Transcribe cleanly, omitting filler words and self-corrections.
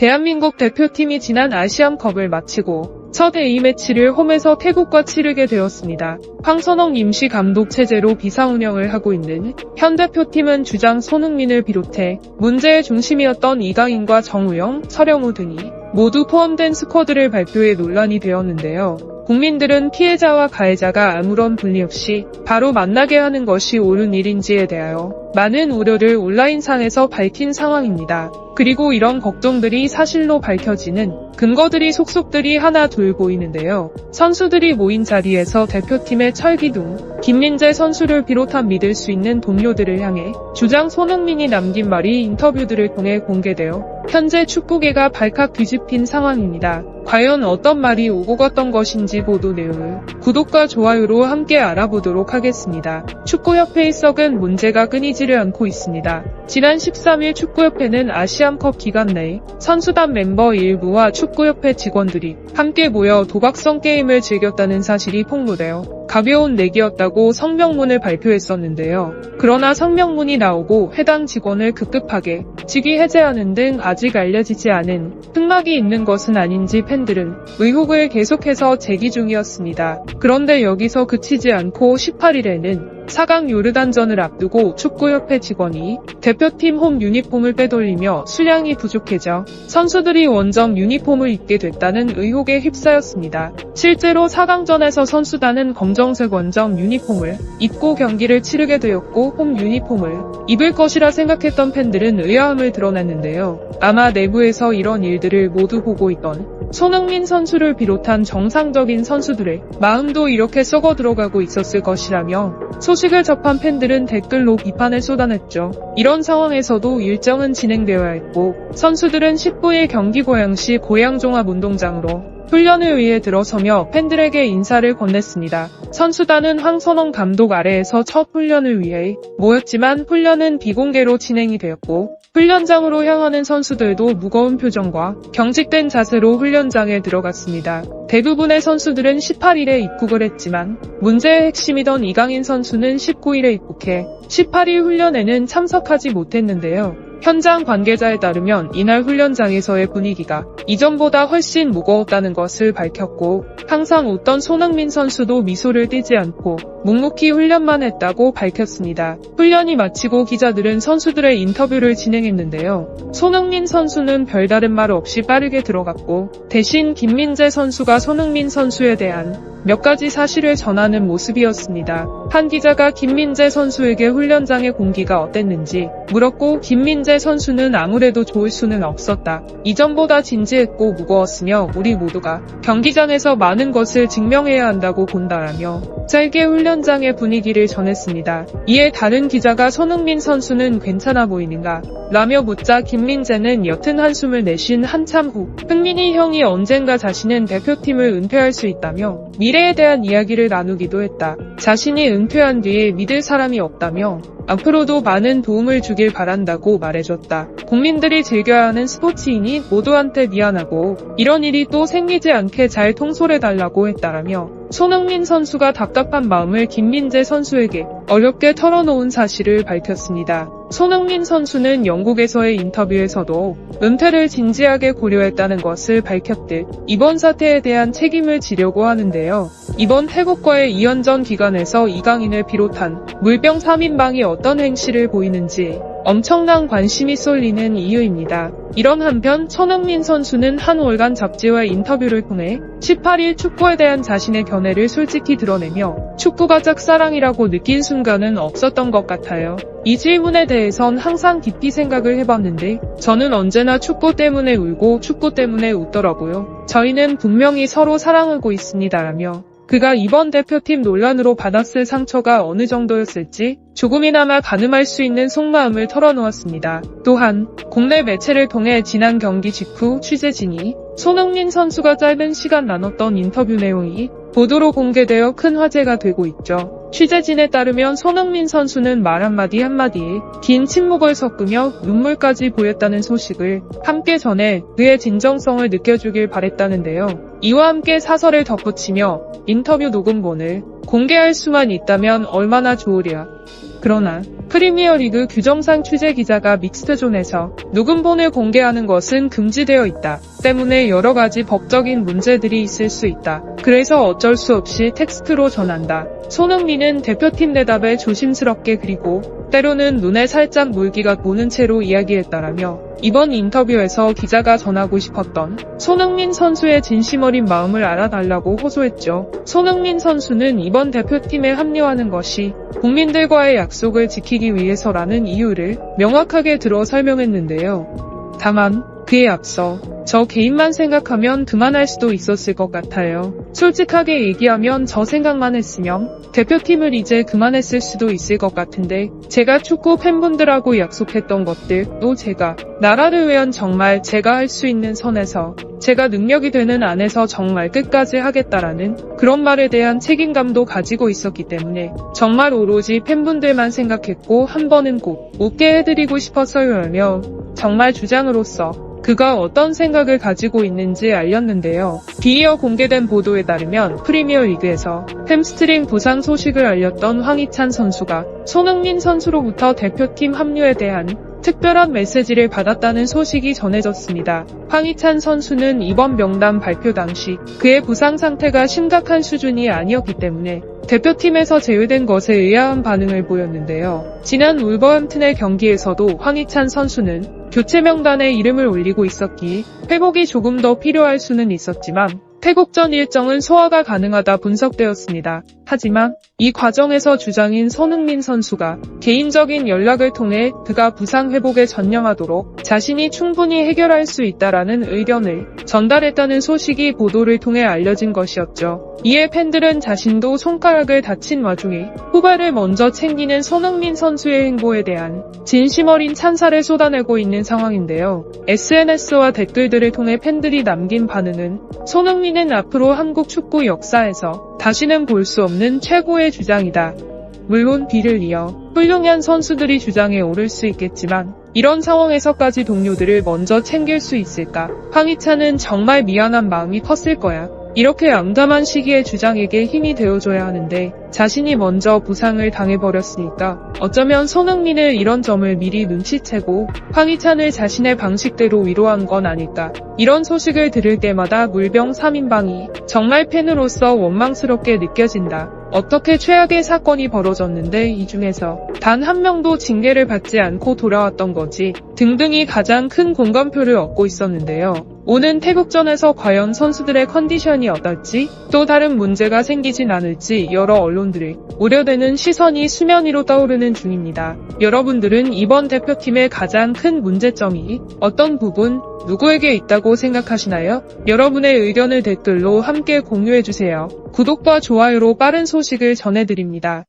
대한민국 대표팀이 지난 아시안컵을 마치고 첫 A매치를 홈에서 태국과 치르게 되었습니다. 황선홍 임시 감독 체제로 비상운영을 하고 있는 현 대표팀은 주장 손흥민을 비롯해 문제의 중심이었던 이강인과 정우영, 서령우 등이 모두 포함된 스쿼드를 발표해 논란이 되었는데요. 국민들은 피해자와 가해자가 아무런 분리 없이 바로 만나게 하는 것이 옳은 일인지에 대하여 많은 우려를 온라인상에서 밝힌 상황입니다. 그리고 이런 걱정들이 사실로 밝혀지는 근거들이 속속들이 하나 둘 보이는데요. 선수들이 모인 자리에서 대표팀의 철기둥, 김민재 선수를 비롯한 믿을 수 있는 동료들을 향해 주장 손흥민이 남긴 말이 인터뷰들을 통해 공개되어 현재 축구계가 발칵 뒤집힌 상황입니다. 과연 어떤 말이 오고 갔던 것인지 보도 내용을 구독과 좋아요로 함께 알아보도록 하겠습니다. 축구협회의 썩은 문제가 끊이지를 않고 있습니다. 지난 13일 축구협회는 아시안컵 기간 내에 선수단 멤버 일부와 축구협회 직원들이 함께 모여 도박성 게임을 즐겼다는 사실이 폭로되어 가벼운 내기였다고 성명문을 발표했었는데요. 그러나 성명문이 나오고 해당 직원을 급급하게 직위 해제하는 등 아직 알려지지 않은 흑막이 있는 것은 아닌지 팬들은 의혹을 계속해서 제기 중이었습니다. 그런데 여기서 그치지 않고 18일에는 4강 요르단전을 앞두고 축구협회 직원이 대표팀 홈 유니폼을 빼돌리며 수량이 부족해져 선수들이 원정 유니폼을 입게 됐다는 의혹에 휩싸였습니다. 실제로 4강전에서 선수단은 검정색 원정 유니폼을 입고 경기를 치르게 되었고 홈 유니폼을 입을 것이라 생각했던 팬들은 의아함을 드러냈는데요. 아마 내부에서 이런 일들을 모두 보고 있던 손흥민 선수를 비롯한 정상적인 선수들의 마음도 이렇게 썩어 들어가고 있었을 것이라며 소식을 접한 팬들은 댓글로 비판을 쏟아냈죠. 이런 상황에서도 일정은 진행되어야 했고 선수들은 19일 경기 고양시 고양종합운동장으로 훈련을 위해 들어서며 팬들에게 인사를 건넸습니다. 선수단은 황선홍 감독 아래에서 첫 훈련을 위해 모였지만 훈련은 비공개로 진행이 되었고 훈련장으로 향하는 선수들도 무거운 표정과 경직된 자세로 훈련장에 들어갔습니다. 대부분의 선수들은 18일에 입국을 했지만 문제의 핵심이던 이강인 선수는 19일에 입국해 18일 훈련에는 참석하지 못했는데요. 현장 관계자에 따르면 이날 훈련장에서의 분위기가 이전보다 훨씬 무거웠다는 것을 밝혔고 항상 웃던 손흥민 선수도 미소를 띠지 않고 묵묵히 훈련만 했다고 밝혔습니다. 훈련이 마치고 기자들은 선수들의 인터뷰를 진행했는데요. 손흥민 선수는 별다른 말 없이 빠르게 들어갔고 대신 김민재 선수가 손흥민 선수에 대한 몇 가지 사실을 전하는 모습이었습니다. 한 기자가 김민재 선수에게 훈련장의 공기가 어땠는지 물었고 김민재 선수는 아무래도 좋을 수는 없었다. 이전보다 진지했고 무거웠으며 우리 모두가 경기장에서 많은 것을 증명해야 한다고 본다라며 짧게 훈련장의 분위기를 전했습니다. 이에 다른 기자가 손흥민 선수는 괜찮아 보이는가? 라며 묻자 김민재는 옅은 한숨을 내쉰 한참 후 흥민이 형이 언젠가 자신은 대표팀을 은퇴할 수 있다며 미래에 대한 이야기를 나누기도 했다. 자신이 은퇴한 뒤에 믿을 사람이 없다며 앞으로도 많은 도움을 주길 바란다고 말해줬다. 국민들이 즐겨야 하는 스포츠인이 모두한테 미안하고 이런 일이 또 생기지 않게 잘 통솔해달라고 했다라며 손흥민 선수가 답답한 마음을 김민재 선수에게 어렵게 털어놓은 사실을 밝혔습니다. 손흥민 선수는 영국에서의 인터뷰에서도 은퇴를 진지하게 고려했다는 것을 밝혔듯 이번 사태에 대한 책임을 지려고 하는데요. 이번 태국과의 2연전 기간에서 이강인을 비롯한 물병 3인방이 어떤 행실을 보이는지 엄청난 관심이 쏠리는 이유입니다. 이런 한편 손흥민 선수는 한 월간 잡지와의 인터뷰를 통해 18일 축구에 대한 자신의 견해를 솔직히 드러내며 축구가 짝사랑이라고 느낀 순간은 없었던 것 같아요. 이 질문에 대해선 항상 깊이 생각을 해봤는데 저는 언제나 축구 때문에 울고 축구 때문에 웃더라고요. 저희는 분명히 서로 사랑하고 있습니다라며 그가 이번 대표팀 논란으로 받았을 상처가 어느 정도였을지 조금이나마 가늠할 수 있는 속마음을 털어놓았습니다. 또한 국내 매체를 통해 지난 경기 직후 취재진이 손흥민 선수가 짧은 시간 나눴던 인터뷰 내용이 보도로 공개되어 큰 화제가 되고 있죠. 취재진에 따르면 손흥민 선수는 말 한마디 한마디에 긴 침묵을 섞으며 눈물까지 보였다는 소식을 함께 전해 그의 진정성을 느껴주길 바랬다는데요. 이와 함께 사설을 덧붙이며 인터뷰 녹음본을 공개할 수만 있다면 얼마나 좋으랴. 그러나 프리미어리그 규정상 취재 기자가 믹스드존에서 녹음본을 공개하는 것은 금지되어 있다. 때문에 여러 가지 법적인 문제들이 있을 수 있다. 그래서 어쩔 수 없이 텍스트로 전한다. 손흥민은 대표팀 대답에 조심스럽게 그리고 때로는 눈에 살짝 물기가 도는 채로 이야기했다라며 이번 인터뷰에서 기자가 전하고 싶었던 손흥민 선수의 진심 어린 마음을 알아달라고 호소했죠. 손흥민 선수는 이번 대표팀에 합류하는 것이 국민들과의 약속을 지키기 위해서라는 이유를 명확하게 들어 설명했는데요. 다만 그에 앞서 저 개인만 생각하면 그만할 수도 있었을 것 같아요. 솔직하게 얘기하면 저 생각만 했으면 대표팀을 이제 그만했을 수도 있을 것 같은데 제가 축구 팬분들하고 약속했던 것들도 제가 나라를 위한 정말 제가 할 수 있는 선에서 제가 능력이 되는 안에서 정말 끝까지 하겠다라는 그런 말에 대한 책임감도 가지고 있었기 때문에 정말 오로지 팬분들만 생각했고 한 번은 꼭 웃게 해드리고 싶었어요라며 정말 주장으로서 그가 어떤 생각을 가지고 있는지 알렸는데요. 비이어 공개된 보도에 따르면 프리미어리그에서 햄스트링 부상 소식을 알렸던 황희찬 선수가 손흥민 선수로부터 대표팀 합류에 대한 특별한 메시지를 받았다는 소식이 전해졌습니다. 황희찬 선수는 이번 명단 발표 당시 그의 부상 상태가 심각한 수준이 아니었기 때문에 대표팀에서 제외된 것에 의아한 반응을 보였는데요. 지난 울버햄튼의 경기에서도 황희찬 선수는 교체 명단에 이름을 올리고 있었기에 회복이 조금 더 필요할 수는 있었지만 태국전 일정은 소화가 가능하다 분석되었습니다. 하지만 이 과정에서 주장인 손흥민 선수가 개인적인 연락을 통해 그가 부상 회복에 전념하도록 자신이 충분히 해결할 수 있다라는 의견을 전달했다는 소식이 보도를 통해 알려진 것이었죠. 이에 팬들은 자신도 손가락을 다친 와중에 후배를 먼저 챙기는 손흥민 선수의 행보에 대한 진심 어린 찬사를 쏟아내고 있는 상황인데요. SNS와 댓글들을 통해 팬들이 남긴 반응은 손흥민은 앞으로 한국 축구 역사에서 다시는 볼 수 없는 최고의 주장이다. 물론 비를 이어 훌륭한 선수들이 주장에 오를 수 있겠지만 이런 상황에서까지 동료들을 먼저 챙길 수 있을까? 황희찬은 정말 미안한 마음이 컸을 거야. 이렇게 암담한 시기에 주장에게 힘이 되어줘야 하는데 자신이 먼저 부상을 당해버렸으니까 어쩌면 손흥민을 이런 점을 미리 눈치채고 황희찬을 자신의 방식대로 위로한 건 아닐까. 이런 소식을 들을 때마다 물병 3인방이 정말 팬으로서 원망스럽게 느껴진다. 어떻게 최악의 사건이 벌어졌는데 이 중에서 단 한 명도 징계를 받지 않고 돌아왔던 거지 등등이 가장 큰 공감표를 얻고 있었는데요. 오는 태국전에서 과연 선수들의 컨디션이 어떨지 또 다른 문제가 생기진 않을지 여러 언론들의 우려되는 시선이 수면 위로 떠오르는 중입니다. 여러분들은 이번 대표팀의 가장 큰 문제점이 어떤 부분, 누구에게 있다고 생각하시나요? 여러분의 의견을 댓글로 함께 공유해주세요. 구독과 좋아요로 빠른 소식을 전해드립니다.